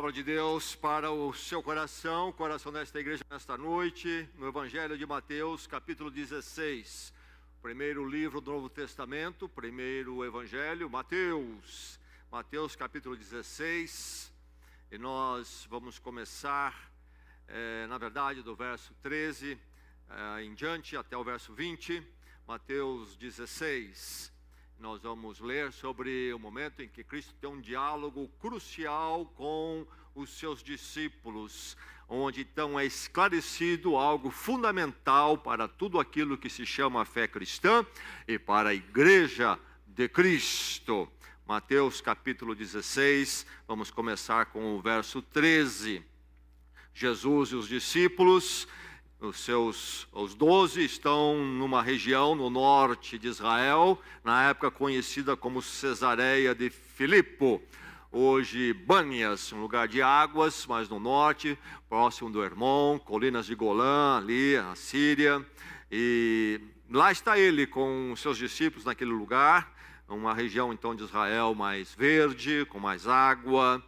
Palavra de Deus para o seu coração, o coração desta igreja nesta noite, no Evangelho de Mateus, capítulo 16. Primeiro livro do Novo Testamento, primeiro Evangelho, Mateus. Mateus, capítulo 16. E nós vamos começar, na verdade, do verso 13 em diante até o verso 20. Mateus 16. Nós vamos ler sobre o momento em que Cristo tem um diálogo crucial com os seus discípulos, onde então é esclarecido algo fundamental para tudo aquilo que se chama fé cristã e para a igreja de Cristo. Mateus capítulo 16, vamos começar com o verso 13. Jesus e os discípulos, os 12 estão numa região no norte de Israel, na época conhecida como Cesareia de Filipo, hoje Bânias, um lugar de águas, mas no norte, próximo do Hermon, colinas de Golã, ali, a Síria, e lá está ele com os seus discípulos naquele lugar, uma região então de Israel mais verde, com mais água,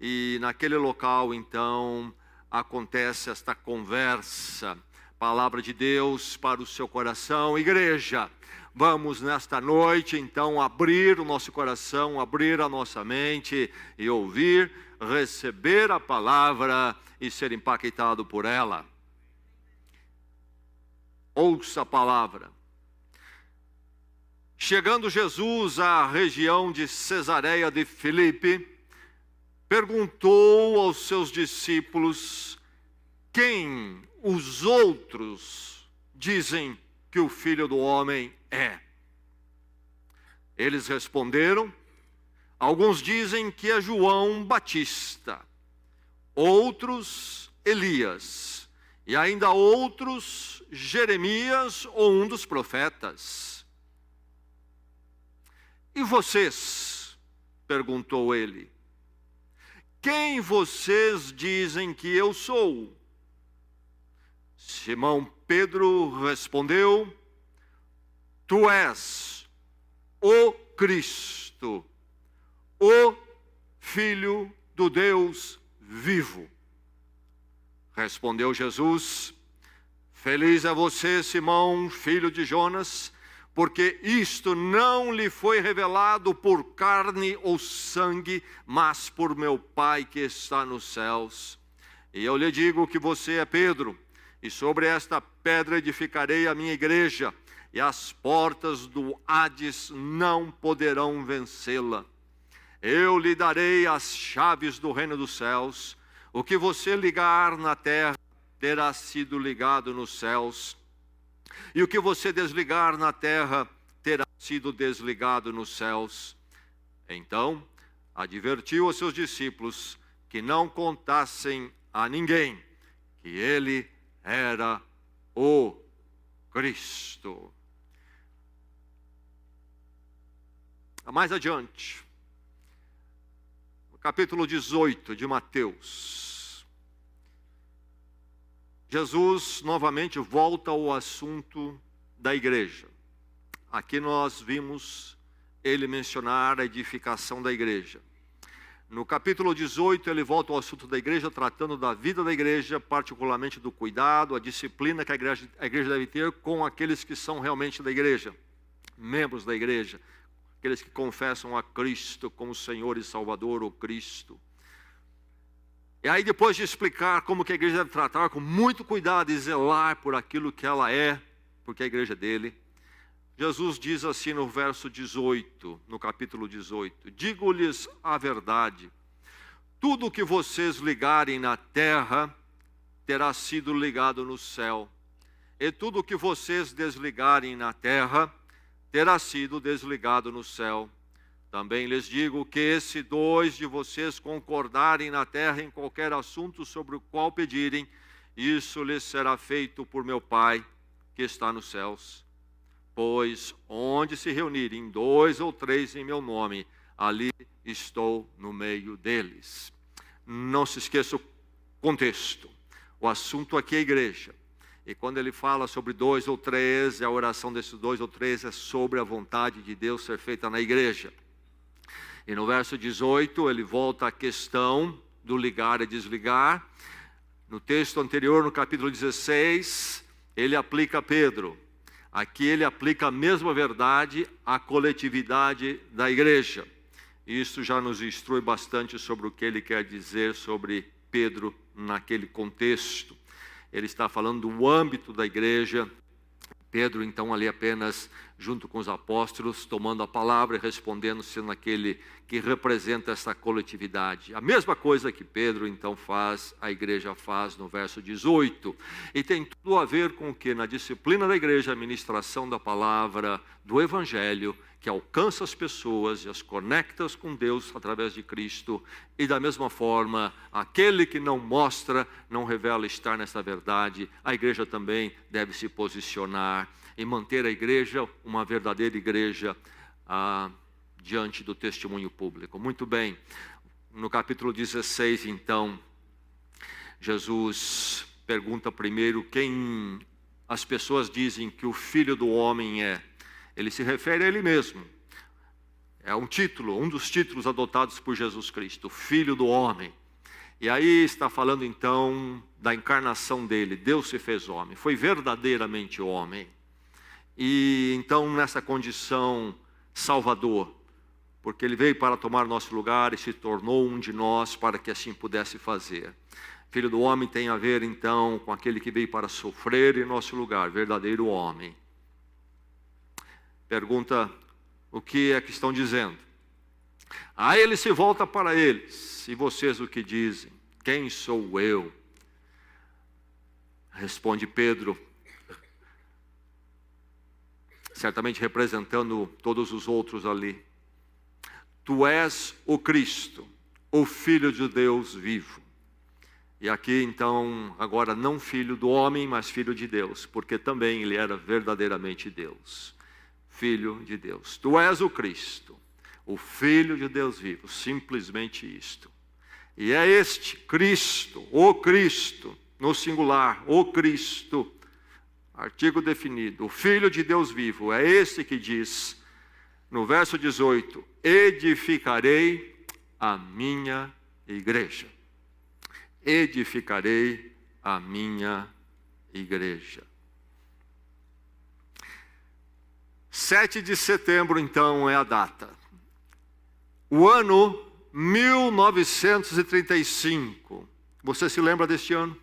e naquele local então acontece esta conversa. Palavra de Deus para o seu coração, igreja. Vamos nesta noite então abrir o nosso coração, abrir a nossa mente e ouvir, receber a palavra e ser impactado por ela. Ouça a palavra. Chegando Jesus à região de Cesareia de Filipe, perguntou aos seus discípulos: quem os outros dizem que o Filho do Homem é? Eles responderam: alguns dizem que é João Batista, outros Elias, e ainda outros Jeremias ou um dos profetas. E vocês? Perguntou ele. Quem vocês dizem que eu sou? Simão Pedro respondeu: tu és o Cristo, o Filho do Deus vivo. Respondeu Jesus: feliz é você, Simão, filho de Jonas, porque isto não lhe foi revelado por carne ou sangue, mas por meu Pai que está nos céus. E eu lhe digo que você é Pedro, e sobre esta pedra edificarei a minha igreja, e as portas do Hades não poderão vencê-la. Eu lhe darei as chaves do reino dos céus. O que você ligar na terra terá sido ligado nos céus, e o que você desligar na terra terá sido desligado nos céus. Então advertiu aos seus discípulos que não contassem a ninguém que ele era o Cristo. Mais adiante, no capítulo 18 de Mateus, Jesus novamente volta ao assunto da igreja. Aqui nós vimos ele mencionar a edificação da igreja. No capítulo 18 ele volta ao assunto da igreja, tratando da vida da igreja, particularmente do cuidado, a disciplina que a igreja deve ter com aqueles que são realmente da igreja, membros da igreja, aqueles que confessam a Cristo como Senhor e Salvador, o Cristo. E aí, depois de explicar como que a igreja deve tratar com muito cuidado e zelar por aquilo que ela é, porque a igreja é dele, Jesus diz assim no verso 18, no capítulo 18: digo-lhes a verdade, tudo o que vocês ligarem na terra terá sido ligado no céu, e tudo o que vocês desligarem na terra terá sido desligado no céu. Também lhes digo que se dois de vocês concordarem na terra em qualquer assunto sobre o qual pedirem, isso lhes será feito por meu Pai que está nos céus. Pois onde se reunirem 2 ou 3 em meu nome, ali estou no meio deles. Não se esqueça o contexto. O assunto aqui é a igreja. E quando ele fala sobre 2 ou 3, a oração desses 2 ou 3 é sobre a vontade de Deus ser feita na igreja. E no verso 18 ele volta à questão do ligar e desligar. No texto anterior, no capítulo 16, ele aplica a Pedro. Aqui ele aplica a mesma verdade à coletividade da igreja. Isso já nos instrui bastante sobre o que ele quer dizer sobre Pedro naquele contexto. Ele está falando do âmbito da igreja. Pedro, então, ali apenas junto com os apóstolos, tomando a palavra e respondendo, sendo aquele que representa essa coletividade. A mesma coisa que Pedro, então, faz, a igreja faz no verso 18. E tem tudo a ver com o que? Na disciplina da igreja, a ministração da palavra, do evangelho, que alcança as pessoas e as conecta com Deus através de Cristo. E da mesma forma, aquele que não mostra, não revela estar nessa verdade, a igreja também deve se posicionar e manter a igreja, uma verdadeira igreja, diante do testemunho público. Muito bem, no capítulo 16, então, Jesus pergunta primeiro quem as pessoas dizem que o Filho do Homem é. Ele se refere a ele mesmo. É um título, um dos títulos adotados por Jesus Cristo, Filho do Homem. E aí está falando então da encarnação dele. Deus se fez homem, foi verdadeiramente homem. E então nessa condição salvador, porque ele veio para tomar nosso lugar e se tornou um de nós para que assim pudesse fazer. Filho do Homem tem a ver então com aquele que veio para sofrer em nosso lugar, verdadeiro homem. Pergunta o que é que estão dizendo. Aí ele se volta para eles. E vocês o que dizem? Quem sou eu? Responde Pedro, certamente representando todos os outros ali. Tu és o Cristo, o Filho de Deus vivo. E aqui então, agora não filho do homem, mas filho de Deus, porque também ele era verdadeiramente Deus. Filho de Deus. Tu és o Cristo, o Filho de Deus vivo, simplesmente isto. E é este Cristo, no singular, o Cristo, artigo definido, o Filho de Deus vivo, é esse que diz, no verso 18, edificarei a minha igreja. Edificarei a minha igreja. 7 de setembro, então, é a data. O ano 1935. Você se lembra deste ano?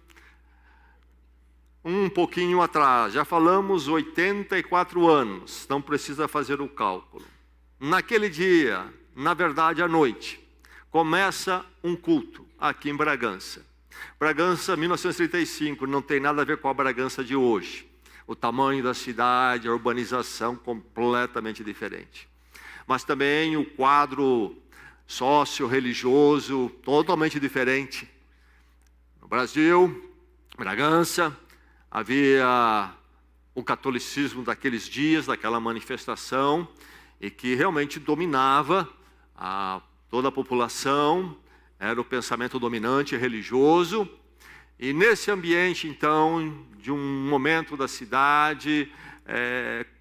Um pouquinho atrás. Já falamos 84 anos. Não precisa fazer o cálculo. Naquele dia, na verdade à noite, começa um culto aqui em Bragança. Bragança 1935 não tem nada a ver com a Bragança de hoje. O tamanho da cidade, a urbanização completamente diferente. Mas também o quadro socio-religioso totalmente diferente. No Brasil, Bragança, havia o catolicismo daqueles dias, daquela manifestação, e que realmente dominava toda a população, era o pensamento dominante religioso. E nesse ambiente, então, de um momento da cidade,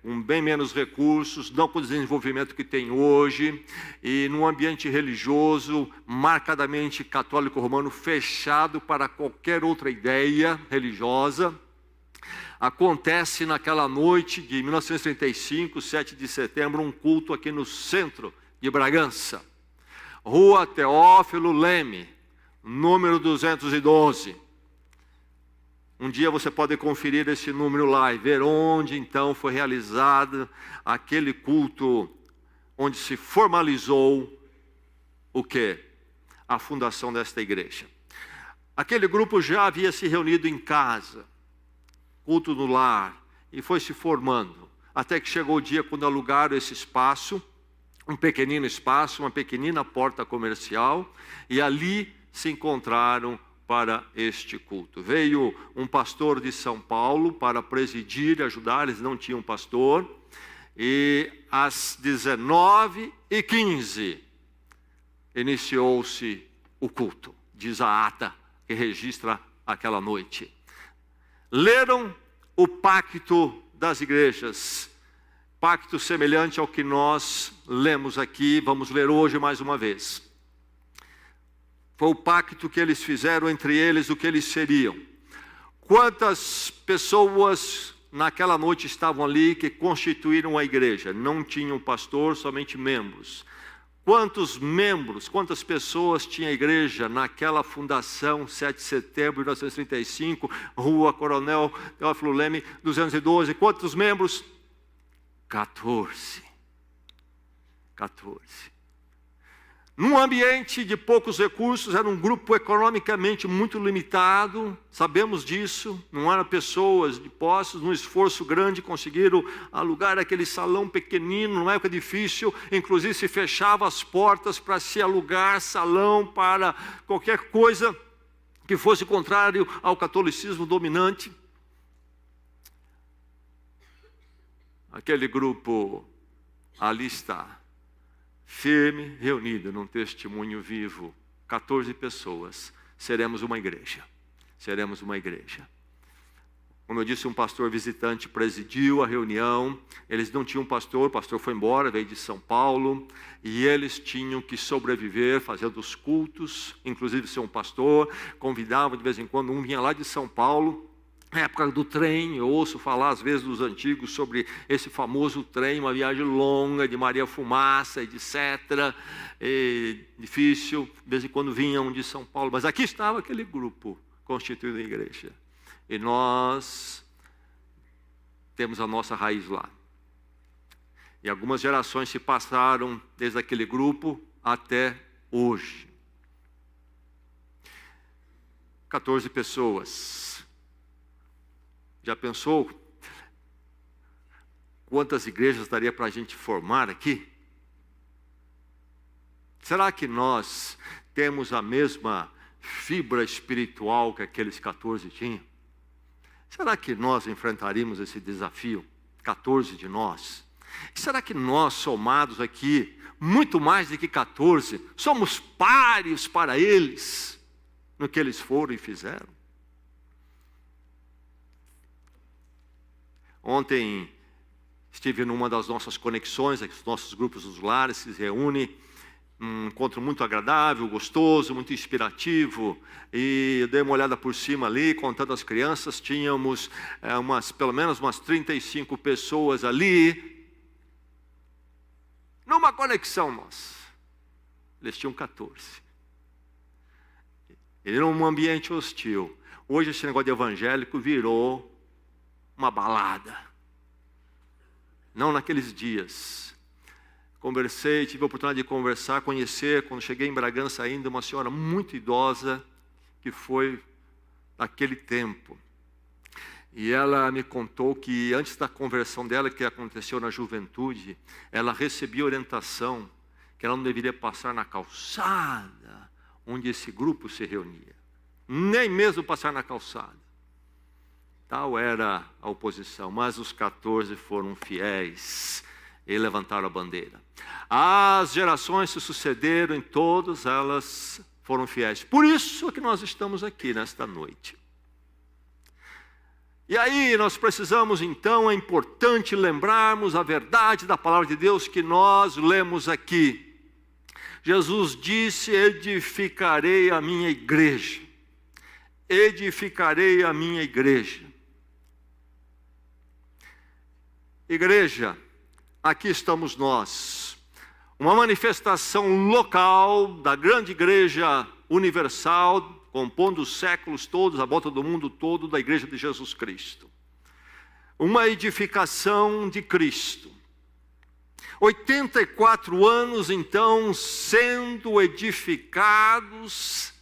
com bem menos recursos, não com o desenvolvimento que tem hoje, e num ambiente religioso, marcadamente católico romano, fechado para qualquer outra ideia religiosa, acontece naquela noite de 1935, 7 de setembro, um culto aqui no centro de Bragança. Rua Teófilo Leme, número 212. Um dia você pode conferir esse número lá e ver onde então foi realizado aquele culto, onde se formalizou o quê? A fundação desta igreja. Aquele grupo já havia se reunido em casa, culto no lar, e foi se formando, até que chegou o dia quando alugaram esse espaço, um pequenino espaço, uma pequenina porta comercial, e ali se encontraram para este culto. Veio um pastor de São Paulo para presidir e ajudar, eles não tinham pastor, e às 19h15 iniciou-se o culto, diz a ata que registra aquela noite. Leram o pacto das igrejas, pacto semelhante ao que nós lemos aqui, vamos ler hoje mais uma vez. Foi o pacto que eles fizeram entre eles, o que eles seriam. Quantas pessoas naquela noite estavam ali que constituíram a igreja? Não tinham pastor, somente membros. Quantos membros, quantas pessoas tinha a igreja naquela fundação, 7 de setembro de 1935, Rua Coronel Teófilo Leme, 212? Quantos membros? 14. Num ambiente de poucos recursos, era um grupo economicamente muito limitado, sabemos disso, não eram pessoas de posses, num esforço grande conseguiram alugar aquele salão pequenino, numa época difícil, inclusive se fechava as portas para se alugar salão para qualquer coisa que fosse contrário ao catolicismo dominante. Aquele grupo ali está, firme, reunido num testemunho vivo, 14 pessoas, seremos uma igreja. Como eu disse, um pastor visitante presidiu a reunião, eles não tinham pastor, o pastor foi embora, veio de São Paulo, e eles tinham que sobreviver fazendo os cultos, inclusive ser um pastor, convidavam de vez em quando, um vinha lá de São Paulo, na época do trem, eu ouço falar às vezes dos antigos sobre esse famoso trem, uma viagem longa de Maria Fumaça, etc. Difícil, de vez em quando vinham de São Paulo, mas aqui estava aquele grupo constituído em igreja. E nós temos a nossa raiz lá. E algumas gerações se passaram desde aquele grupo até hoje. 14 pessoas. Já pensou quantas igrejas daria para a gente formar aqui? Será que nós temos a mesma fibra espiritual que aqueles 14 tinham? Será que nós enfrentaríamos esse desafio? 14 de nós. E será que nós, somados aqui, muito mais do que 14, somos páreos para eles no que eles foram e fizeram? Ontem estive numa das nossas conexões, os nossos grupos dos lares se reúnem, um encontro muito agradável, gostoso, muito inspirativo, e eu dei uma olhada por cima ali, contando as crianças, tínhamos pelo menos umas 35 pessoas ali, numa conexão nossa. Eles tinham 14. Ele era um ambiente hostil. Hoje esse negócio de evangélico virou uma balada. Não naqueles dias. Conversei, tive a oportunidade de conversar, conhecer, quando cheguei em Bragança ainda, uma senhora muito idosa, que foi daquele tempo. E ela me contou que antes da conversão dela, que aconteceu na juventude, ela recebia orientação que ela não deveria passar na calçada onde esse grupo se reunia. Nem mesmo passar na calçada. Tal era a oposição, mas os 14 foram fiéis e levantaram a bandeira. As gerações se sucederam em todas elas foram fiéis. Por isso é que nós estamos aqui nesta noite. E aí nós precisamos então, é importante lembrarmos a verdade da palavra de Deus que nós lemos aqui. Jesus disse: edificarei a minha igreja. Edificarei a minha igreja. Igreja, aqui estamos nós, uma manifestação local da grande igreja universal, compondo os séculos todos, a volta do mundo todo, da igreja de Jesus Cristo. Uma edificação de Cristo. 84 anos, então, sendo edificados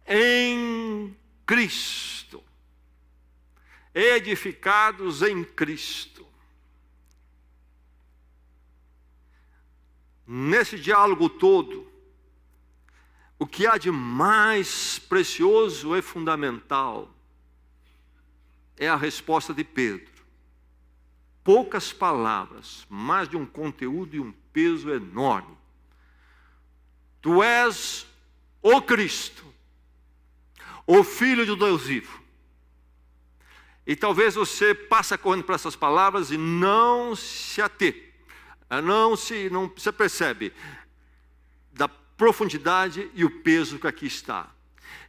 em Cristo. Edificados em Cristo. Nesse diálogo todo, o que há de mais precioso e fundamental é a resposta de Pedro. Poucas palavras, mas de um conteúdo e um peso enorme. Tu és o Cristo, o Filho de Deus vivo. E talvez você passe correndo para essas palavras e não se atê. Não se percebe. profundidade e o peso que aqui está.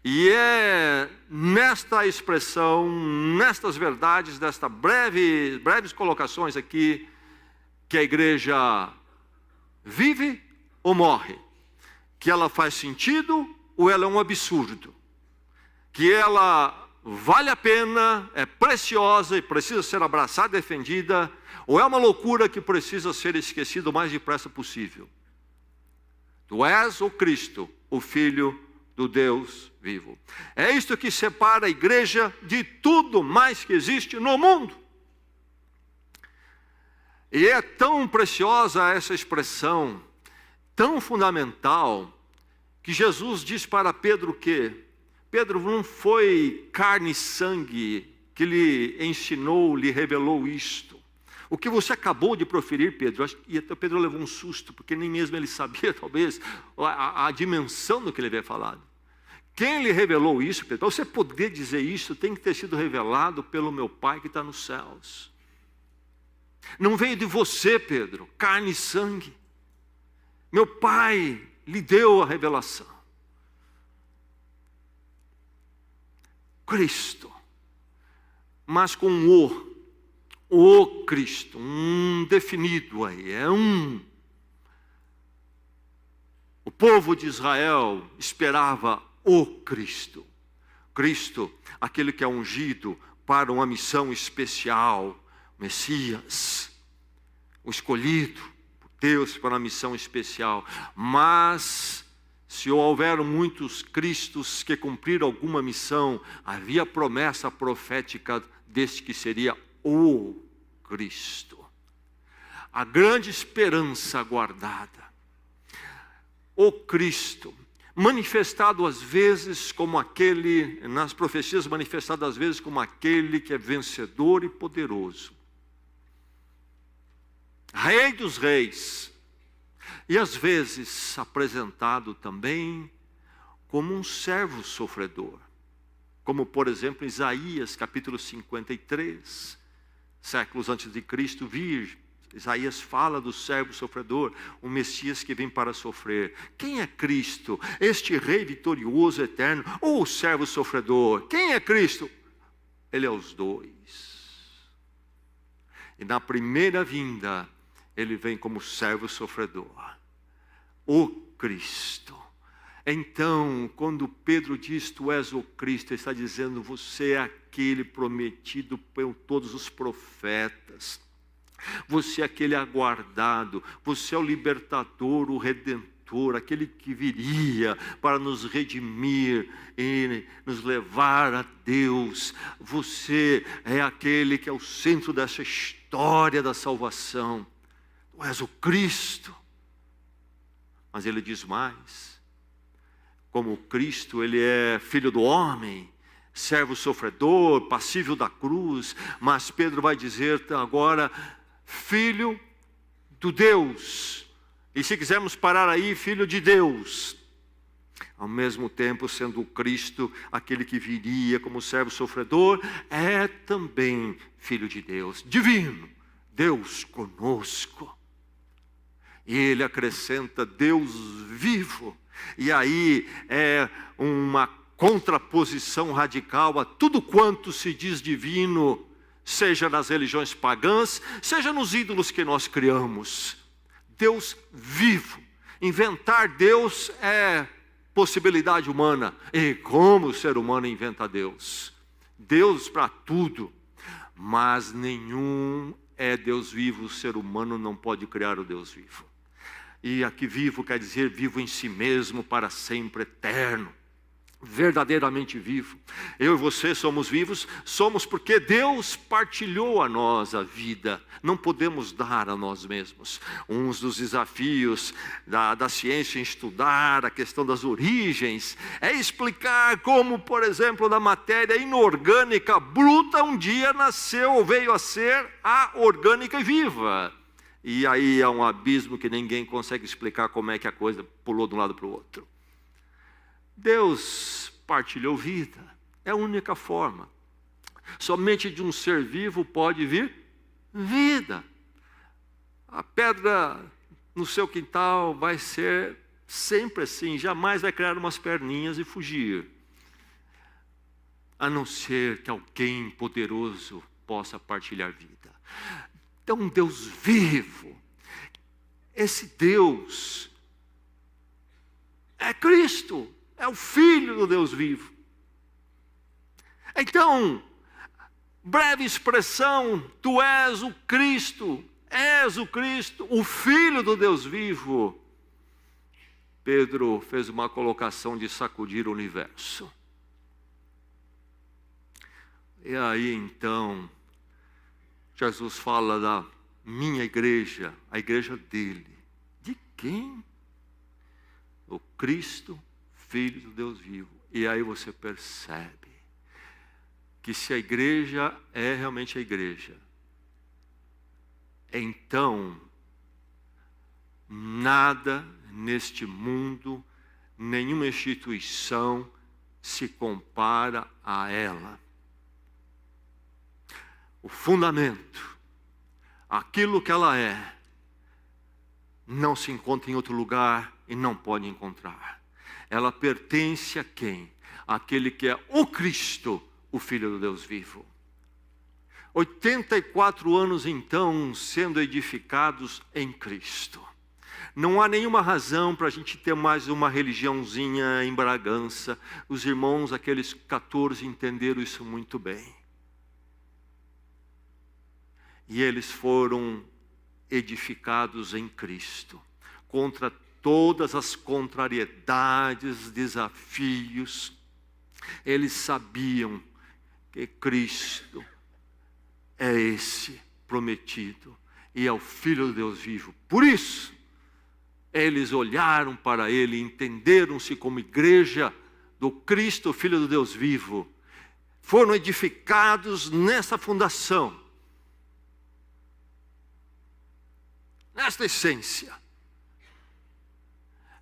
E é nesta expressão, nestas verdades, nestas breves colocações aqui, que a igreja vive ou morre, que ela faz sentido ou ela é um absurdo, que ela vale a pena, é preciosa e precisa ser abraçada e defendida, ou é uma loucura que precisa ser esquecida o mais depressa possível. Tu és o Cristo, o Filho do Deus vivo. É isto que separa a igreja de tudo mais que existe no mundo. E é tão preciosa essa expressão, tão fundamental, que Jesus diz para Pedro que Pedro não foi carne e sangue que lhe ensinou, lhe revelou isto. O que você acabou de proferir, Pedro, e até Pedro levou um susto, porque nem mesmo ele sabia, talvez, a dimensão do que ele havia falado. Quem lhe revelou isso, Pedro? Para você poder dizer isso, tem que ter sido revelado pelo meu Pai que está nos céus. Não veio de você, Pedro, carne e sangue. Meu Pai lhe deu a revelação. Cristo, mas com o Cristo, definido aí, O povo de Israel esperava o Cristo. Cristo, aquele que é ungido para uma missão especial, Messias, o escolhido por Deus para uma missão especial. Mas, se houveram muitos Cristos que cumpriram alguma missão, havia promessa profética deste que seria o Cristo. A grande esperança aguardada. O Cristo, manifestado às vezes como aquele, nas profecias manifestado às vezes como aquele que é vencedor e poderoso. Rei dos reis. E às vezes apresentado também como um servo sofredor. Como por exemplo Isaías capítulo 53, séculos antes de Cristo vir. Isaías fala do servo sofredor, o Messias que vem para sofrer. Quem é Cristo? Este rei vitorioso eterno ou o servo sofredor? Quem é Cristo? Ele é os dois. E na primeira vinda, ele vem como servo sofredor. O Cristo. Então, quando Pedro diz, tu és o Cristo, ele está dizendo, você é aquele prometido por todos os profetas. Você é aquele aguardado, você é o libertador, o redentor, aquele que viria para nos redimir e nos levar a Deus. Você é aquele que é o centro dessa história da salvação. Tu és o Cristo. Mas ele diz mais, como Cristo, ele é filho do homem, servo sofredor, passível da cruz, mas Pedro vai dizer agora, filho do Deus, e se quisermos parar aí, filho de Deus, ao mesmo tempo sendo o Cristo, aquele que viria como servo sofredor, é também filho de Deus, divino, Deus conosco, e ele acrescenta Deus vivo, e aí é uma contraposição radical a tudo quanto se diz divino, seja nas religiões pagãs, seja nos ídolos que nós criamos. Deus vivo. Inventar Deus é possibilidade humana. E como o ser humano inventa Deus? Deus para tudo. Mas nenhum é Deus vivo. O ser humano não pode criar o Deus vivo. E aqui vivo quer dizer vivo em si mesmo, para sempre, eterno. Verdadeiramente vivo. Eu e você somos vivos, somos porque Deus partilhou a nós a vida, não podemos dar a nós mesmos. Um dos desafios da ciência em estudar a questão das origens é explicar como, por exemplo, da matéria inorgânica bruta um dia nasceu ou veio a ser a orgânica e viva. E aí há um abismo que ninguém consegue explicar como é que a coisa pulou de um lado para o outro. Deus partilhou vida, é a única forma. Somente de um ser vivo pode vir vida. A pedra no seu quintal vai ser Sempre assim, jamais vai criar umas perninhas e fugir. A não ser que alguém poderoso possa partilhar vida. Então, um Deus vivo, esse Deus é Cristo, é o Filho do Deus vivo. Então, breve expressão, tu és o Cristo, o Filho do Deus vivo. Pedro fez uma colocação de sacudir o universo. E aí então, Jesus fala da minha igreja, a igreja dele. De quem? O Cristo, Filho do Deus vivo. E aí você percebe que se a igreja é realmente a igreja, então nada neste mundo, nenhuma instituição se compara a ela. O fundamento, aquilo que ela é, não se encontra em outro lugar e não pode encontrar. Ela pertence a quem? Aquele que é o Cristo, o Filho do Deus vivo. 84 anos então sendo edificados em Cristo. Não há nenhuma razão para a gente ter mais uma religiãozinha em Bragança. Os irmãos, aqueles 14, entenderam isso muito bem. E eles foram edificados em Cristo, contra todas as contrariedades, desafios. Eles sabiam que Cristo é esse prometido e é o Filho de Deus vivo. Por isso, eles olharam para ele e entenderam-se como igreja do Cristo, Filho do Deus vivo. Foram edificados nessa fundação, nesta essência.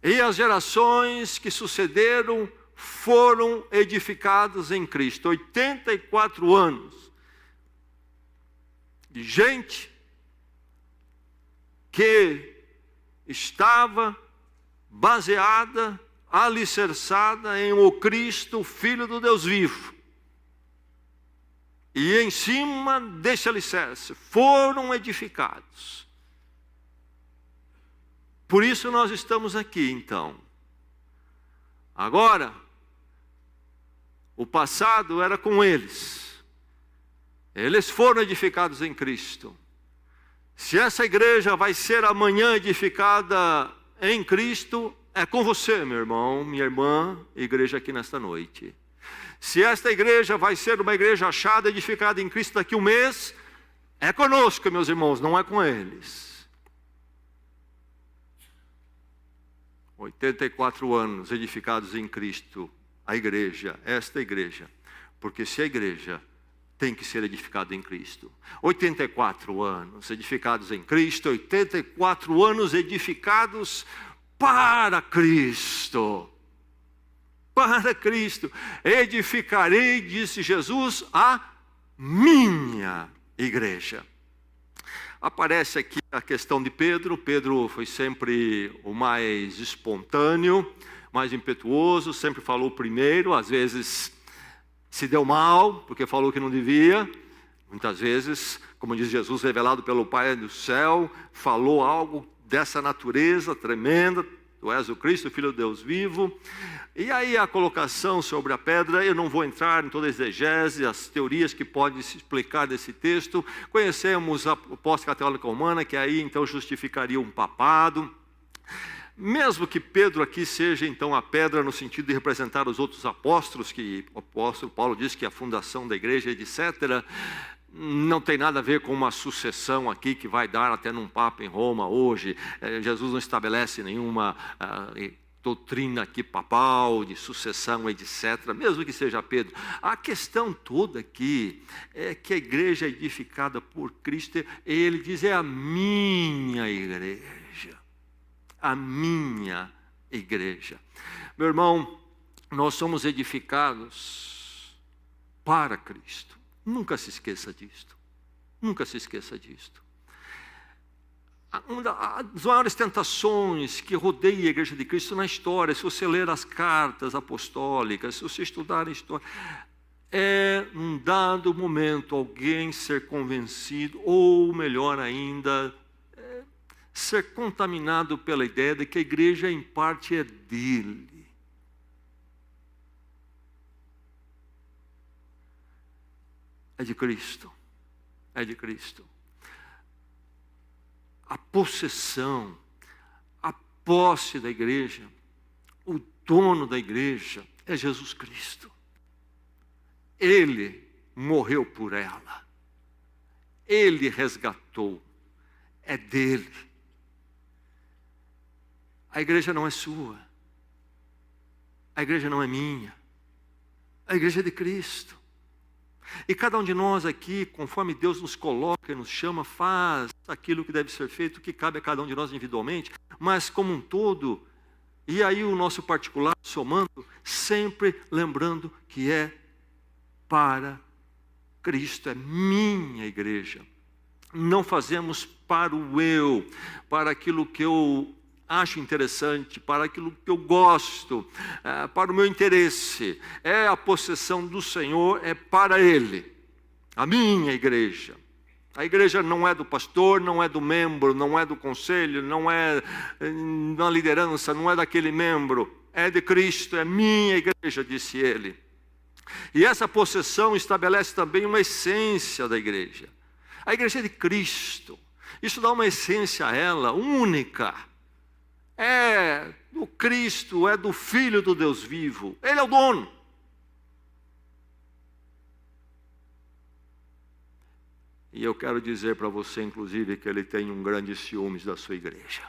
E as gerações que sucederam foram edificadas em Cristo. 84 anos de gente que estava baseada, alicerçada em o Cristo, Filho do Deus vivo. E em cima desse alicerce foram edificados. Por isso nós estamos aqui então. Agora, o passado era com eles. Eles foram edificados em Cristo. Se essa igreja vai ser amanhã edificada em Cristo, é com você, meu irmão, minha irmã, igreja aqui nesta noite. Se esta igreja vai ser uma igreja achada, edificada em Cristo daqui a um mês, é conosco, meus irmãos, não é com eles. 84 anos edificados em Cristo, a igreja, esta igreja, porque se a igreja tem que ser edificada em Cristo. 84 anos edificados em Cristo, 84 anos edificados para Cristo. Para Cristo. Edificarei, disse Jesus, a minha igreja. Aparece aqui a questão de Pedro. Pedro foi sempre o mais espontâneo, mais impetuoso, sempre falou primeiro, às vezes se deu mal, porque falou que não devia. Muitas vezes, como diz Jesus, revelado pelo Pai do céu, falou algo dessa natureza tremenda. Tu és o Cristo, Filho de Deus vivo. E aí a colocação sobre a pedra, eu não vou entrar em toda a exegese, as teorias que podem se explicar desse texto. Conhecemos a proposta católica romana, que aí então justificaria um papado. Mesmo que Pedro aqui seja então a pedra no sentido de representar os outros apóstolos, que o apóstolo Paulo diz que é a fundação da igreja, etc., não tem nada a ver com uma sucessão aqui que vai dar até num papa em Roma hoje. Jesus não estabelece nenhuma doutrina aqui papal, de sucessão, etc., mesmo que seja Pedro. A questão toda aqui é que a igreja é edificada por Cristo, e ele diz, é a minha igreja. A minha igreja. Meu irmão, nós somos edificados para Cristo. Nunca se esqueça disto. Nunca se esqueça disto. Uma das maiores tentações que rodeia a Igreja de Cristo na história, se você ler as cartas apostólicas, se você estudar a história, é, num dado momento, alguém ser convencido, ou melhor ainda, ser contaminado pela ideia de que a igreja, em parte, é dele. É de Cristo. É de Cristo. A possessão, a posse da igreja, o dono da igreja é Jesus Cristo. Ele morreu por ela. Ele resgatou. É dele. A igreja não é sua. A igreja não é minha. A igreja é de Cristo. E cada um de nós aqui, conforme Deus nos coloca e nos chama, faz aquilo que deve ser feito, que cabe a cada um de nós individualmente, mas como um todo, e aí o nosso particular somando, sempre lembrando que é para Cristo, é minha igreja. Não fazemos para o eu, para aquilo que eu acho interessante, para aquilo que eu gosto, para o meu interesse. É a possessão do Senhor, é para Ele, a minha igreja. A igreja não é do pastor, não é do membro, não é do conselho, não é da liderança, não é daquele membro. É de Cristo, é minha igreja, disse ele. E essa possessão estabelece também uma essência da igreja. A igreja é de Cristo. Isso dá uma essência a ela, única. É do Cristo, é do Filho do Deus vivo. Ele é o dono. E eu quero dizer para você, inclusive, que Ele tem um grande ciúmes da sua igreja.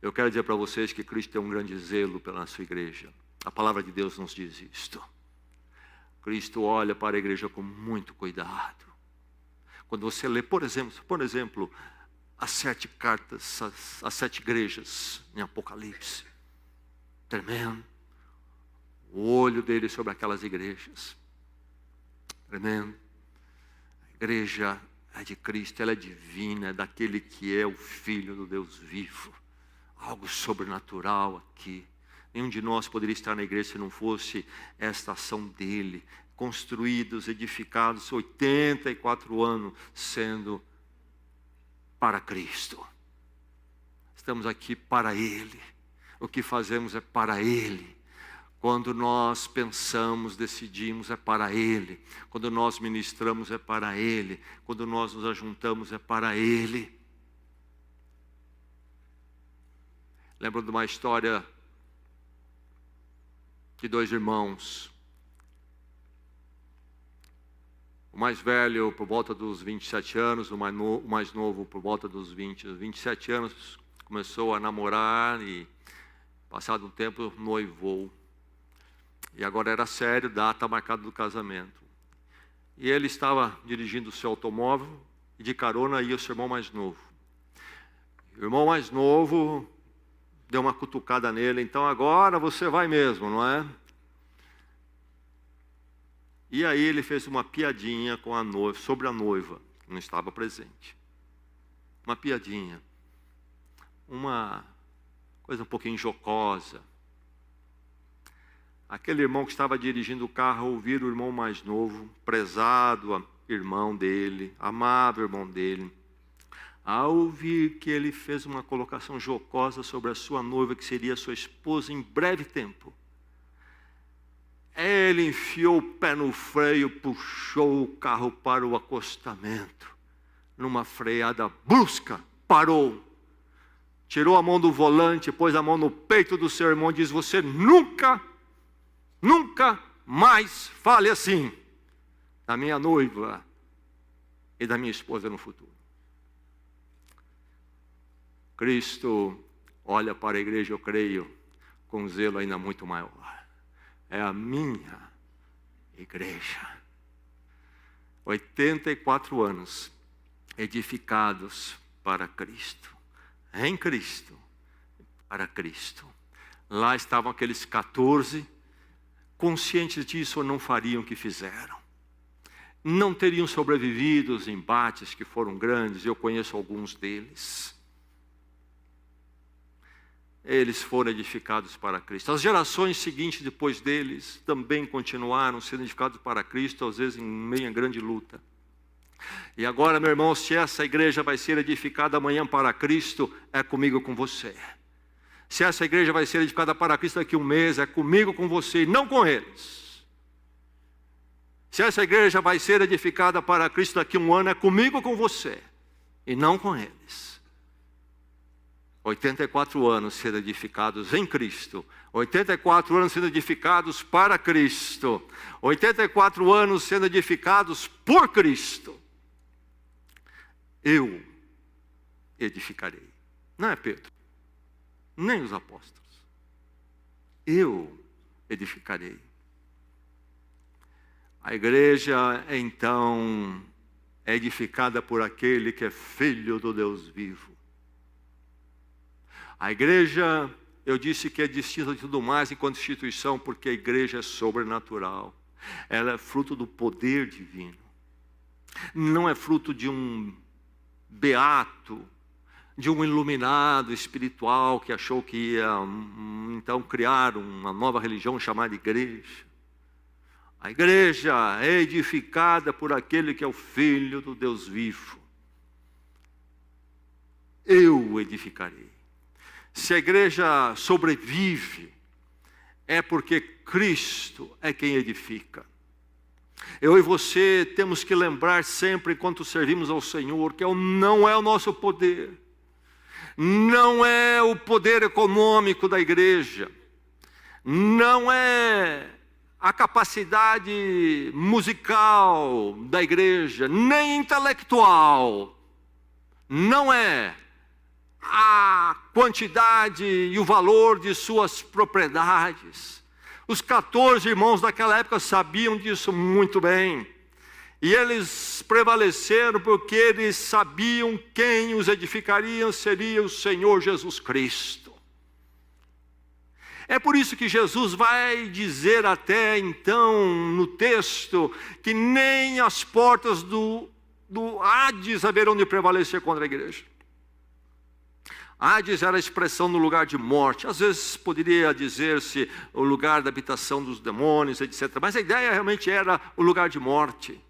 Eu quero dizer para vocês que Cristo tem um grande zelo pela sua igreja. A palavra de Deus nos diz isto. Cristo olha para a igreja com muito cuidado. Quando você lê, por exemplo, as 7 cartas, as 7 igrejas em Apocalipse. Tremendo. O olho dele sobre aquelas igrejas. Tremendo. A igreja é de Cristo, ela é divina, é daquele que é o Filho do Deus vivo. Algo sobrenatural aqui. Nenhum de nós poderia estar na igreja se não fosse esta ação dele. Construídos, edificados, 84 anos sendo para Cristo. Estamos aqui para Ele. O que fazemos é para Ele. Quando nós pensamos, decidimos, é para Ele. Quando nós ministramos, é para Ele. Quando nós nos ajuntamos, é para Ele. Lembro de uma história de 2 irmãos. O mais velho por volta dos 27 anos, o mais novo por volta dos 27 anos, começou a namorar e, passado um tempo, noivou. E agora era sério, data marcada do casamento. E ele estava dirigindo o seu automóvel e de carona ia o seu irmão mais novo. O irmão mais novo deu uma cutucada nele, então agora você vai mesmo, não é? E aí ele fez uma piadinha com a noiva, sobre a noiva, que não estava presente. Uma piadinha. Uma coisa um pouquinho jocosa. Aquele irmão que estava dirigindo o carro, ao ouvir o irmão mais novo, prezado irmão dele, amável irmão dele, ao ouvir que ele fez uma colocação jocosa sobre a sua noiva, que seria sua esposa em breve tempo, ele enfiou o pé no freio, puxou o carro para o acostamento. Numa freada brusca, parou. Tirou a mão do volante, pôs a mão no peito do seu irmão e diz: você nunca mais fale assim da minha noiva e da minha esposa no futuro. Cristo olha para a igreja, eu creio, com zelo ainda muito maior. É a minha igreja. 84 anos edificados para Cristo. Em Cristo, para Cristo. Lá estavam aqueles 14, conscientes disso ou não fariam o que fizeram. não teriam sobrevivido os embates que foram grandes. Eu conheço alguns deles. Eles foram edificados para Cristo. As gerações seguintes depois deles também continuaram sendo edificados para Cristo, às vezes em meio a grande luta. E agora, meu irmão, se essa igreja vai ser edificada amanhã para Cristo, é comigo, com você. Se essa igreja vai ser edificada para Cristo daqui a um mês, é comigo, com você, e não com eles. Se essa igreja vai ser edificada para Cristo daqui a um ano, é comigo, com você, e não com eles. 84 anos sendo edificados em Cristo, 84 anos sendo edificados para Cristo, 84 anos sendo edificados por Cristo. Eu edificarei. Não é Pedro, nem os apóstolos. Eu edificarei. A igreja, então, é edificada por aquele que é filho do Deus vivo. A igreja, eu disse que é distinta de tudo mais enquanto instituição, porque a igreja é sobrenatural. Ela é fruto do poder divino. Não é fruto de um beato, de um iluminado espiritual que achou que ia, então, criar uma nova religião chamada igreja. A igreja é edificada por aquele que é o Filho do Deus vivo. Eu edificarei. Se a igreja sobrevive, é porque Cristo é quem edifica. Eu e você temos que lembrar sempre, enquanto servimos ao Senhor, que não é o nosso poder, não é o poder econômico da igreja, não é a capacidade musical da igreja, nem intelectual, não é a quantidade e o valor de suas propriedades. Os 14 irmãos daquela época sabiam disso muito bem. E eles prevaleceram porque eles sabiam quem os edificaria seria o Senhor Jesus Cristo. É por isso que Jesus vai dizer até então no texto que nem as portas do Hades haverão de prevalecer contra a igreja. Hades era a expressão no lugar de morte. Às vezes poderia dizer-se o lugar da habitação dos demônios, etc. Mas a ideia realmente era o lugar de morte.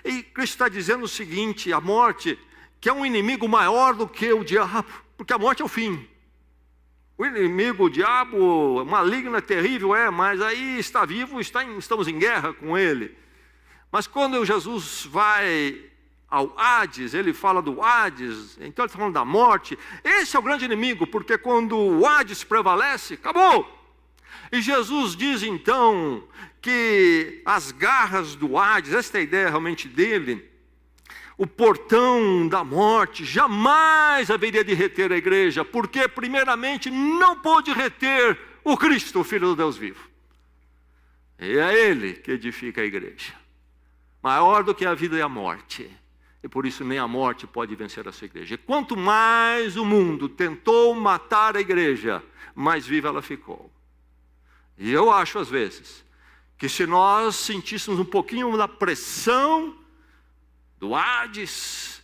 E Cristo está dizendo o seguinte: a morte, que é um inimigo maior do que o diabo, porque a morte é o fim. O inimigo, o diabo, maligno, é terrível, mas aí está vivo, estamos em guerra com ele. Mas quando Jesus vai ao Hades, ele fala do Hades, então ele está falando da morte. Esse é o grande inimigo, porque quando o Hades prevalece, acabou. E Jesus diz então que as garras do Hades, esta é a ideia realmente dele, o portão da morte jamais haveria de reter a igreja, porque primeiramente não pôde reter o Cristo, o Filho do Deus vivo. E é Ele que edifica a igreja, maior do que a vida e a morte. E por isso nem a morte pode vencer a sua igreja. E quanto mais o mundo tentou matar a igreja, mais viva ela ficou. E eu acho às vezes que se nós sentíssemos um pouquinho da pressão do Hades,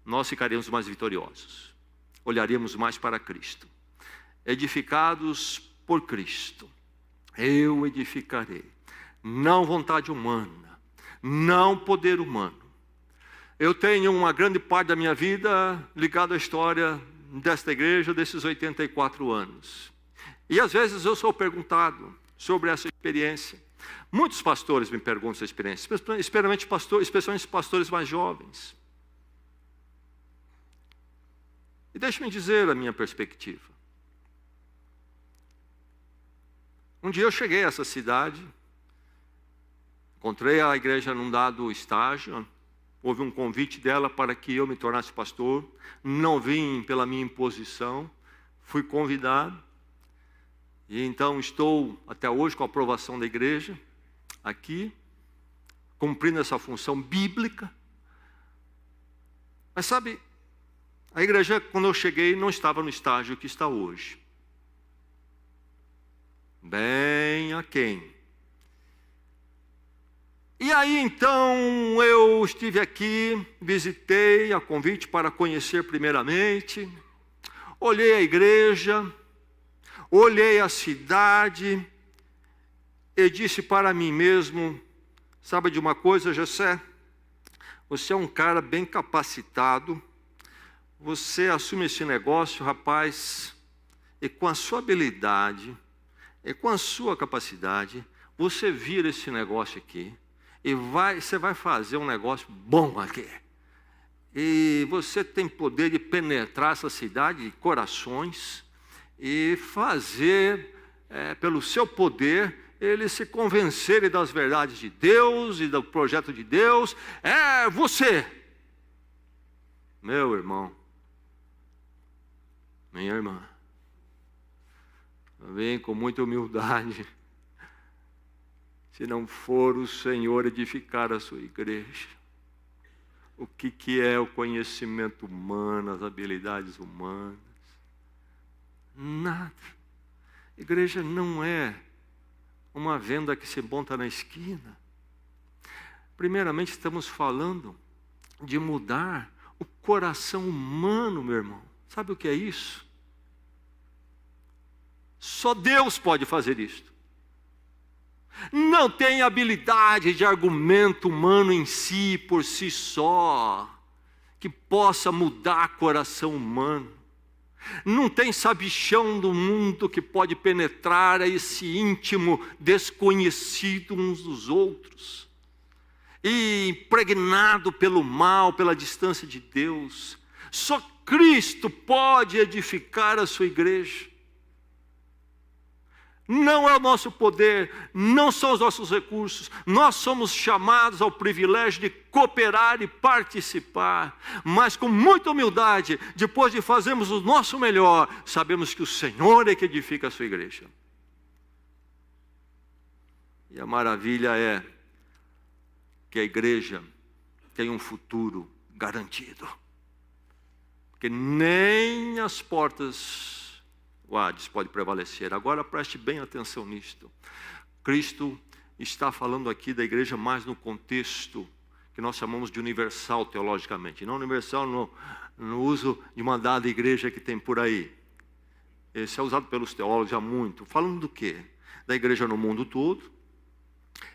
nós ficaríamos mais vitoriosos. Olharíamos mais para Cristo. Edificados por Cristo. Eu edificarei. Não vontade humana. Não poder humano. Eu tenho uma grande parte da minha vida ligada à história desta igreja, desses 84 anos. E às vezes eu sou perguntado sobre essa experiência. Muitos pastores me perguntam essa experiência, especialmente pastores mais jovens. E deixe-me dizer a minha perspectiva. Um dia eu cheguei a essa cidade, encontrei a igreja num dado estágio, houve um convite dela para que eu me tornasse pastor, não vim pela minha imposição, fui convidado, e então estou até hoje com a aprovação da igreja, aqui, cumprindo essa função bíblica. Mas sabe, a igreja, quando eu cheguei, não estava no estágio que está hoje. Bem aquém. E aí então eu estive aqui, visitei a convite para conhecer primeiramente, olhei a igreja, olhei a cidade e disse para mim mesmo, sabe de uma coisa, Jessé? Você é um cara bem capacitado, você assume esse negócio, rapaz, e com a sua habilidade, e com a sua capacidade, você vira esse negócio aqui, e você vai fazer um negócio bom aqui. E você tem poder de penetrar essa cidade de corações, e fazer, pelo seu poder, eles se convencerem das verdades de Deus e do projeto de Deus. É você, meu irmão, minha irmã, vem com muita humildade. Se não for o Senhor edificar a sua igreja, o que é o conhecimento humano, as habilidades humanas? Nada. Igreja não é uma venda que se monta na esquina. Primeiramente estamos falando de mudar o coração humano, meu irmão. Sabe o que é isso? Só Deus pode fazer isto. Não tem habilidade de argumento humano em si, por si só, que possa mudar coração humano. Não tem sabichão do mundo que pode penetrar a esse íntimo desconhecido uns dos outros. E impregnado pelo mal, pela distância de Deus. Só Cristo pode edificar a sua igreja. Não é o nosso poder, não são os nossos recursos. Nós somos chamados ao privilégio de cooperar e participar. Mas com muita humildade, depois de fazermos o nosso melhor, sabemos que o Senhor é que edifica a sua igreja. E a maravilha é que a igreja tem um futuro garantido. Porque nem as portas o Hades pode prevalecer. Agora preste bem atenção nisto. Cristo está falando aqui da igreja mais no contexto que nós chamamos de universal teologicamente. Não universal no uso de uma dada igreja que tem por aí. Esse é usado pelos teólogos há muito. Falando do quê? Da igreja no mundo todo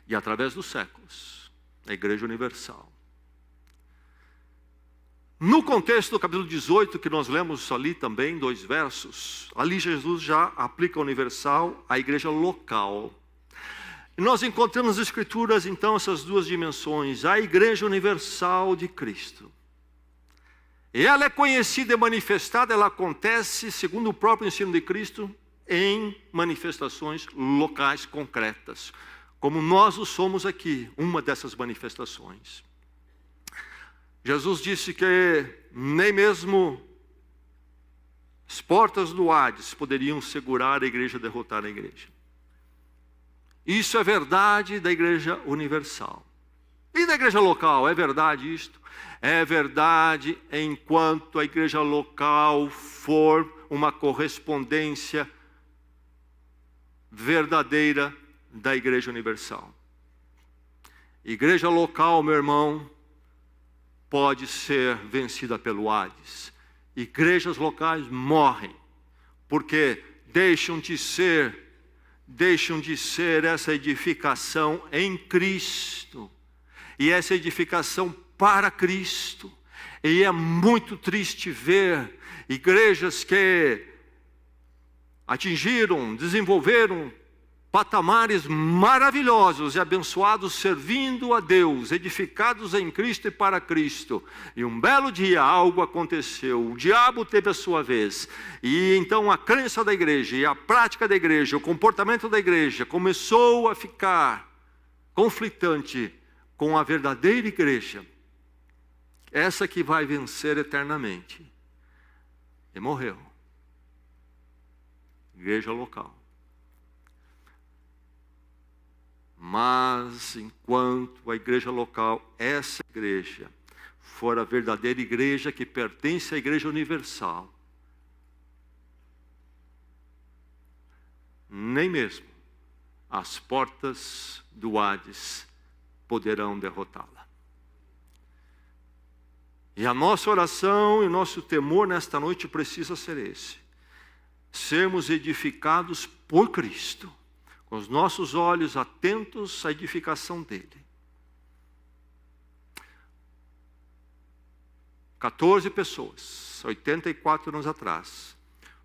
e através dos séculos. A igreja universal. No contexto do capítulo 18, que nós lemos ali também, 2 versos, ali Jesus já aplica o universal à igreja local. E nós encontramos nas Escrituras, então, essas duas dimensões, a igreja universal de Cristo. E ela é conhecida e manifestada, ela acontece, segundo o próprio ensino de Cristo, em manifestações locais concretas, como nós o somos aqui, uma dessas manifestações. Jesus disse que nem mesmo as portas do Hades poderiam segurar a igreja, derrotar a igreja. Isso é verdade da igreja universal. E da igreja local, é verdade isto? É verdade enquanto a igreja local for uma correspondência verdadeira da igreja universal. Igreja local, meu irmão, pode ser vencida pelo Hades. Igrejas locais morrem, porque deixam de ser essa edificação em Cristo, e essa edificação para Cristo. E é muito triste ver igrejas que atingiram, desenvolveram patamares maravilhosos e abençoados servindo a Deus, edificados em Cristo e para Cristo. E um belo dia algo aconteceu, o diabo teve a sua vez. E então a crença da igreja e a prática da igreja, o comportamento da igreja começou a ficar conflitante com a verdadeira igreja. Essa que vai vencer eternamente. E morreu. Igreja local. Mas enquanto a igreja local, essa igreja, for a verdadeira igreja que pertence à igreja universal, nem mesmo as portas do Hades poderão derrotá-la. E a nossa oração e o nosso temor nesta noite precisa ser esse: sermos edificados por Cristo, com os nossos olhos atentos à edificação dele. 14 pessoas, 84 anos atrás,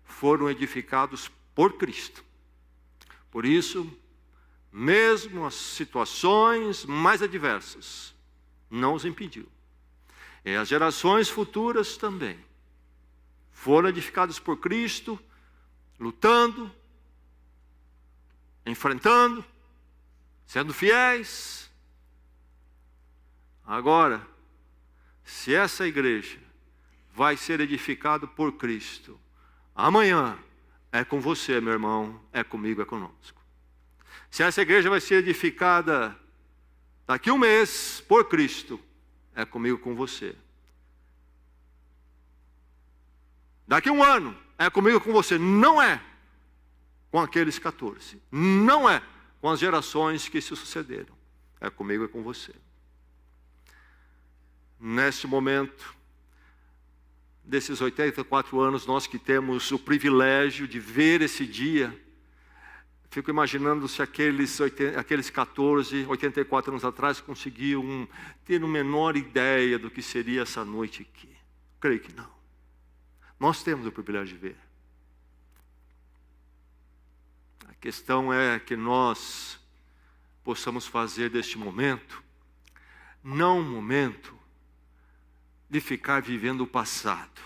foram edificados por Cristo. Por isso, mesmo as situações mais adversas, não os impediu. E as gerações futuras também foram edificadas por Cristo, lutando, enfrentando, sendo fiéis. Agora, se essa igreja vai ser edificada por Cristo, amanhã é com você, meu irmão, é comigo, é conosco. Se essa igreja vai ser edificada daqui a um mês por Cristo, é comigo, com você. Daqui a um ano, é comigo, com você. Não é com aqueles 14. Não é com as gerações que se sucederam. É comigo e com você. Neste momento, desses 84 anos, nós que temos o privilégio de ver esse dia, fico imaginando se aqueles 14, 84 anos atrás conseguiam ter a menor ideia do que seria essa noite aqui. Creio que não. Nós temos o privilégio de ver. A questão é que nós possamos fazer deste momento, não um momento de ficar vivendo o passado.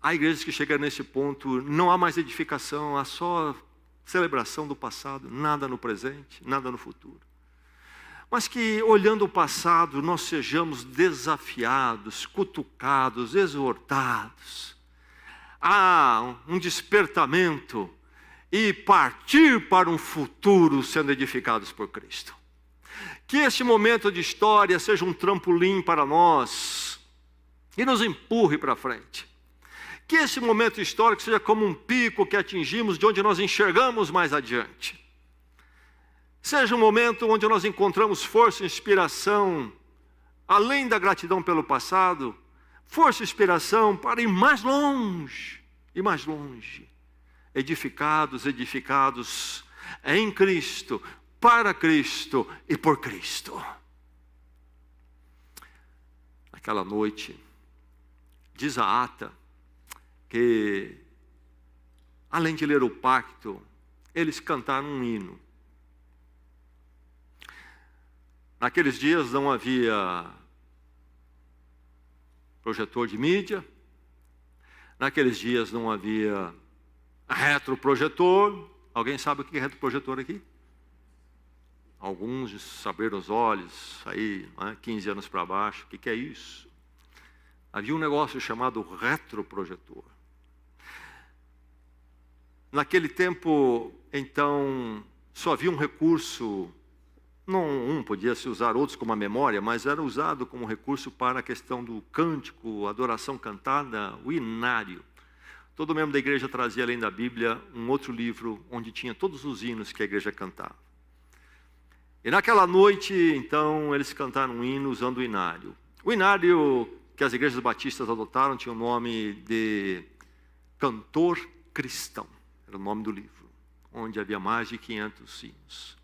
Há igrejas que chegam nesse ponto, não há mais edificação, há só celebração do passado, nada no presente, nada no futuro. Mas que, olhando o passado, nós sejamos desafiados, cutucados, exortados a um despertamento e partir para um futuro sendo edificados por Cristo. Que este momento de história seja um trampolim para nós e nos empurre para frente. Que esse momento histórico seja como um pico que atingimos, de onde nós enxergamos mais adiante. Seja um momento onde nós encontramos força e inspiração, além da gratidão pelo passado, força e inspiração para ir mais longe, e mais longe. Edificados em Cristo, para Cristo e por Cristo. Naquela noite, diz a ata, que, além de ler o pacto, eles cantaram um hino. Naqueles dias não havia projetor de mídia, naqueles dias não havia retroprojetor. Alguém sabe o que é retroprojetor aqui? Alguns de saber os olhos, aí, 15 anos para baixo, o que é isso? Havia um negócio chamado retroprojetor. Naquele tempo, então, só havia um recurso, não podia se usar outros como a memória, mas era usado como recurso para a questão do cântico, adoração cantada, o inário. Todo membro da igreja trazia, além da Bíblia, um outro livro onde tinha todos os hinos que a igreja cantava. E naquela noite, então, eles cantaram um hino usando o inário. O inário que as igrejas batistas adotaram tinha o nome de Cantor Cristão. Era o nome do livro, onde havia mais de 500 hinos.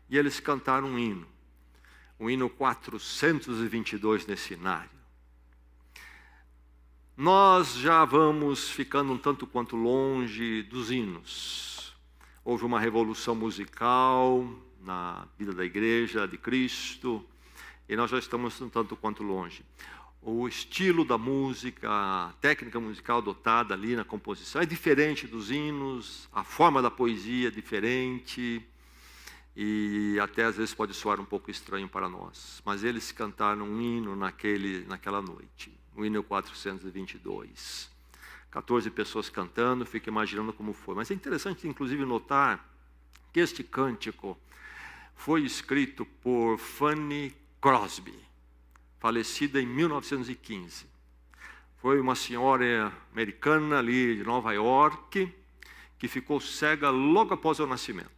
E eles cantaram um hino, o hino 422 nesse inário. Nós já vamos ficando um tanto quanto longe dos hinos. Houve uma revolução musical na vida da igreja de Cristo, e nós já estamos um tanto quanto longe. O estilo da música, a técnica musical adotada ali na composição é diferente dos hinos, a forma da poesia é diferente, e até às vezes pode soar um pouco estranho para nós. Mas eles cantaram um hino naquela noite, o hino 422. 14 pessoas cantando, fico imaginando como foi. Mas é interessante, inclusive, notar que este cântico foi escrito por Fanny Crosby, falecida em 1915. Foi uma senhora americana ali de Nova York, que ficou cega logo após o nascimento.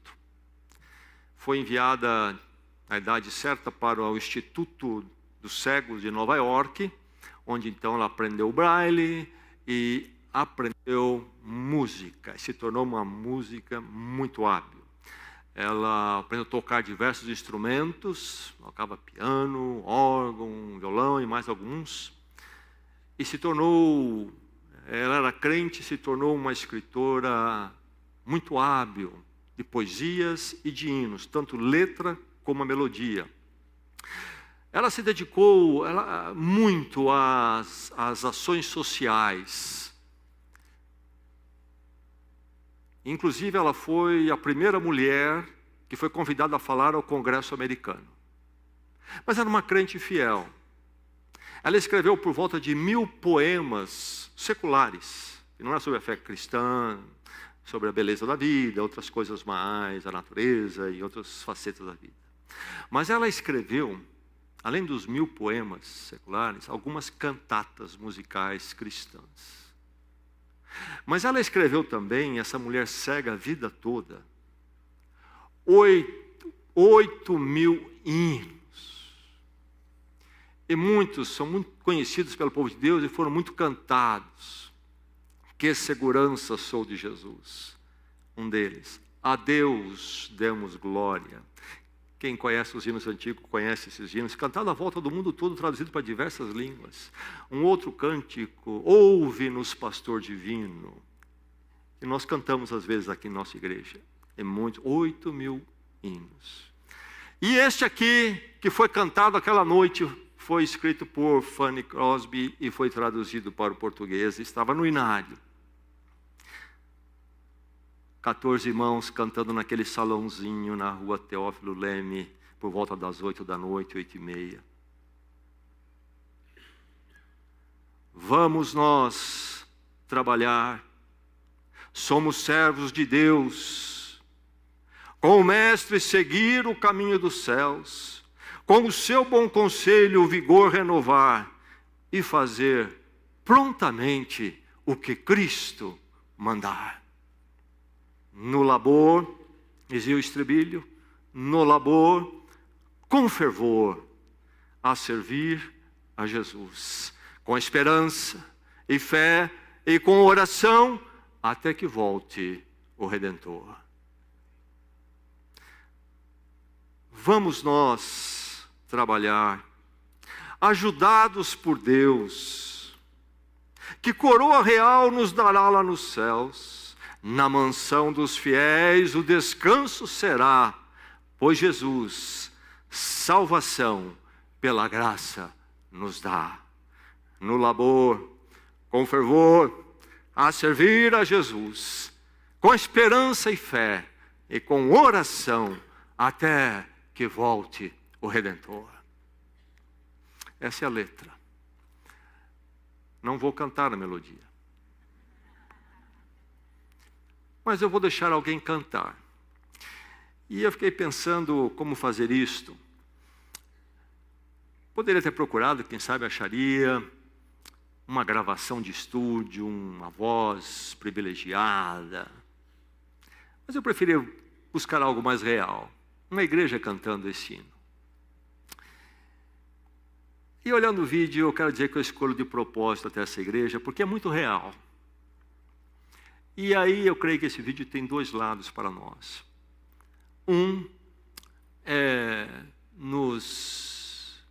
foi enviada na idade certa para o Instituto dos Cegos de Nova York, onde então ela aprendeu o braille e aprendeu música, se tornou uma música muito hábil. Ela aprendeu a tocar diversos instrumentos, tocava piano, órgão, violão e mais alguns, e se tornou, ela era crente, se tornou uma escritora muito hábil de poesias e de hinos, tanto letra como a melodia. Ela se dedicou muito às ações sociais. Inclusive, ela foi a primeira mulher que foi convidada a falar ao Congresso americano. Mas era uma crente fiel. Ela escreveu por volta de 1000 poemas seculares, que não era sobre a fé cristã, sobre a beleza da vida, outras coisas mais, a natureza e outras facetas da vida. Mas ela escreveu, além dos 1000 poemas seculares, algumas cantatas musicais cristãs. Mas ela escreveu também, essa mulher cega a vida toda, 8.000 hinos. E muitos são muito conhecidos pelo povo de Deus e foram muito cantados. Que segurança sou de Jesus. Um deles, a Deus demos glória. Quem conhece os hinos antigos, conhece esses hinos, cantado à volta do mundo todo, traduzido para diversas línguas. Um outro cântico, ouve-nos, pastor divino, que nós cantamos às vezes aqui em nossa igreja. É muito, 8.000 hinos. E este aqui, que foi cantado aquela noite, foi escrito por Fanny Crosby e foi traduzido para o português, estava no inário. 14 irmãos cantando naquele salãozinho na rua Teófilo Leme, por volta das 8 da noite, 8:30. Vamos nós trabalhar, somos servos de Deus, com o Mestre seguir o caminho dos céus, com o seu bom conselho o vigor renovar e fazer prontamente o que Cristo mandar. No labor, dizia o estribilho, no labor, com fervor, a servir a Jesus, com esperança e fé e com oração, até que volte o Redentor. Vamos nós trabalhar, ajudados por Deus, que coroa real nos dará lá nos céus. Na mansão dos fiéis o descanso será, pois Jesus, salvação pela graça nos dá. No labor, com fervor, a servir a Jesus, com esperança e fé, e com oração, até que volte o Redentor. Essa é a letra. Não vou cantar a melodia. Mas eu vou deixar alguém cantar. E eu fiquei pensando como fazer isto. Poderia ter procurado, quem sabe acharia uma gravação de estúdio, uma voz privilegiada. Mas eu preferia buscar algo mais real. Uma igreja cantando esse hino. E olhando o vídeo, eu quero dizer que eu escolho de propósito até essa igreja, porque é muito real. E aí eu creio que esse vídeo tem dois lados para nós. Um é nos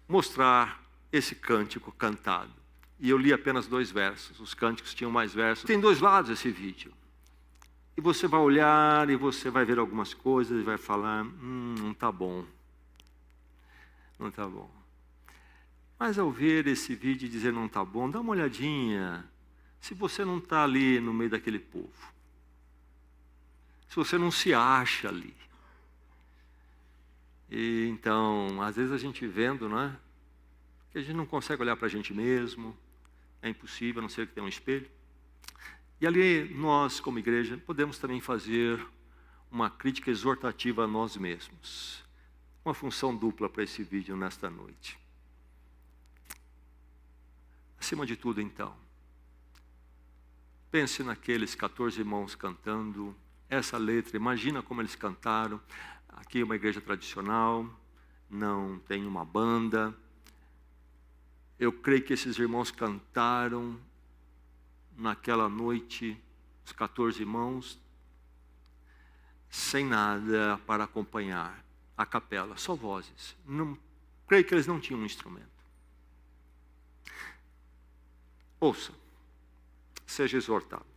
mostrar esse cântico cantado. E eu li apenas 2 versos, os cânticos tinham mais versos. Tem 2 lados esse vídeo. E você vai olhar e você vai ver algumas coisas e vai falar, não está bom. Não está bom. Mas ao ver esse vídeo e dizer não está bom, dá uma olhadinha. Se você não está ali no meio daquele povo, se você não se acha ali, e então, às vezes a gente vendo, não é? Que a gente não consegue olhar para a gente mesmo, é impossível, a não ser que tenha um espelho. E ali nós, como igreja, podemos também fazer uma crítica exortativa a nós mesmos. Uma função dupla para esse vídeo nesta noite. Acima de tudo, então, pense naqueles 14 irmãos cantando essa letra, imagina como eles cantaram. Aqui é uma igreja tradicional, não tem uma banda. Eu creio que esses irmãos cantaram naquela noite, os 14 irmãos, sem nada para acompanhar a capela, só vozes. Não, creio que eles não tinham um instrumento. Ouça, seja exortado.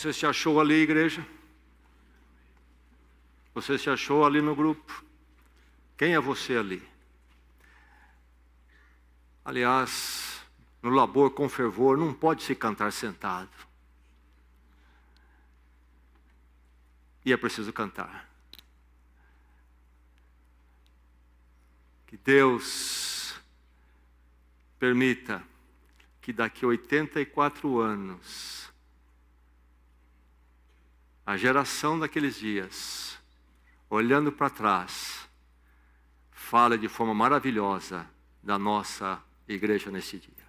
Você se achou ali, igreja? Você se achou ali no grupo? Quem é você ali? Aliás, no labor com fervor não pode se cantar sentado. E é preciso cantar. Que Deus permita que daqui a 84 anos a geração daqueles dias, olhando para trás, fala de forma maravilhosa da nossa igreja nesse dia.